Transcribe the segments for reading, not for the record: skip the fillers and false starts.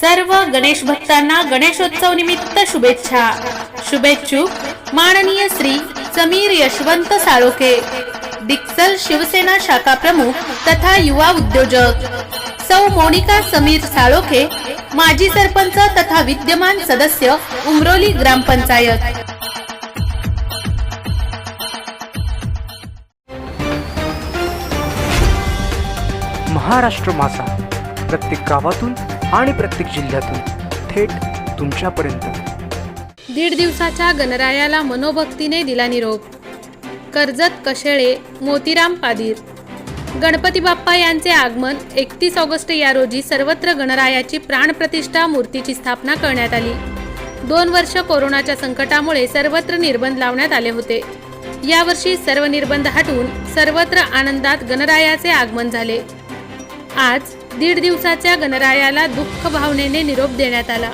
सर्व गणेश भक्तांना गणेशोत्सव निमित्त शुभेच्छा। शुभेच्छुक माननीय श्री समीर यशवंत साळोखे, डिक्सल शिवसेना शाखा प्रमुख तथा युवा उद्योजक, सौ मोनिका समीर साळोखे, माजी सरपंच तथा विद्यमान सदस्य उमरोली ग्रामपंचायत। महाराष्ट्र माझा, प्रत्येक गावातून आणि प्रत्येक जिल्ह्यातून थेट तुमच्यापर्यंत। 1.5 दिवसाच्या गणरायाला मनोभक्तीने दिला निरोप। कर्जत कशेळे मोतीराम पादीर। गणपती बाप्पा यांचे आगमन 31 ऑगस्ट या रोजी सर्वत्र गणरायाची प्राणप्रतिष्ठा मूर्तीची स्थापना करण्यात आली। 2 वर्ष कोरोनाच्या संकटामुळे सर्वत्र निर्बंध लावण्यात आले होते। यावर्षी सर्व निर्बंध हटवून सर्वत्र आनंदात गणरायाचे आगमन झाले। आज 1.5 दिवसाच्या गणरायाला दुःख भावनेने निरोप देण्यात आला।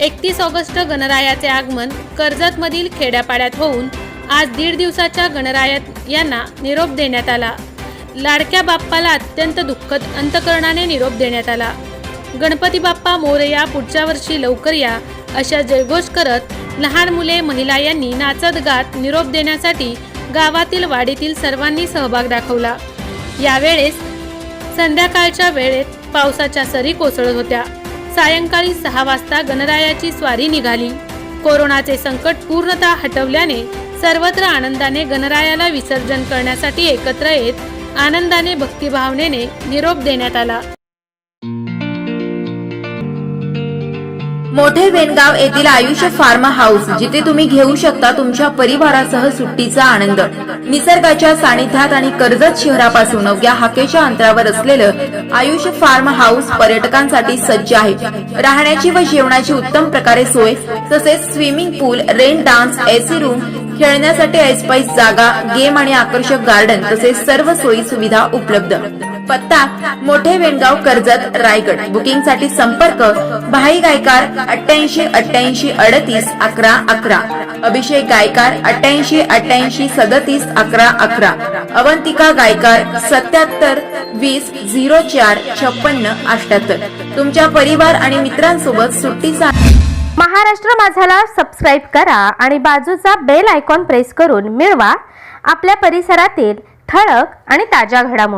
31 ऑगस्ट गणरायाचे आगमन कर्जतमधील खेड्यापाड्यात होऊन आज 1.5 दिवसाच्या गणरायात यांना निरोप देण्यात आला। लाडक्या बाप्पाला अत्यंत दुःखद अंतकरणाने निरोप देण्यात आला। गणपती बाप्पा मोरया, पुढच्या वर्षी लवकर या अशा जयघोष करत लहान मुले, महिला यांनी नाचत गात निरोप देण्यासाठी गावातील वाडीतील सर्वांनी सहभाग दाखवला। यावेळेस संध्याकाळच्या वेळेत पावसाच्या सरी कोसळत होत्या। सायंकाळी 6 वाजता गणरायाची स्वारी निघाली। कोरोनाचे संकट पूर्णतः हटवल्याने सर्वत्र आनंदाने गणरायाला विसर्जन करण्यासाठी एकत्र येत आनंदाने भक्तिभावनेने निरोप देण्यात आला। मोठे वेणगाव येथील आयुष्य फार्म हाऊस, जिथे तुम्ही घेऊ शकता तुमच्या परिवारासह सुट्टीचा आनंद। निसर्गाच्या सानिध्यात आणि कर्जत शहरापासून अवघ्या हाकेच्या अंतरावर असलेलं आयुष्य फार्म हाऊस पर्यटकांसाठी सज्ज आहे। राहण्याची व जेवणाची उत्तम प्रकारे सोय, तसेच स्विमिंग पूल, रेन डान्स, एसी रूम, खेळण्यासाठी ऐसपैस जागा, गेम आणि आकर्षक गार्डन तसेच सर्व सोयी सुविधा उपलब्ध। पत्ता मोठे वेणगाव, कर्जत, रायगड। बुकिंगसाठी संपर्क भाई गायकार 88 88 38 11 11, अभिषेक गायकार 88 88 37 11 11, अवंतिका गायकार 77 20 04 56 78। तुमच्या परिवार आणि मित्रांसोबत सुट्टीचा महाराष्ट्र माझाला सबस्क्राइब करा आणि बाजूचा बेल आयकॉन प्रेस करून मिळवा आपल्या परिसरातील ठळक आणि ताज्या घडामोडी।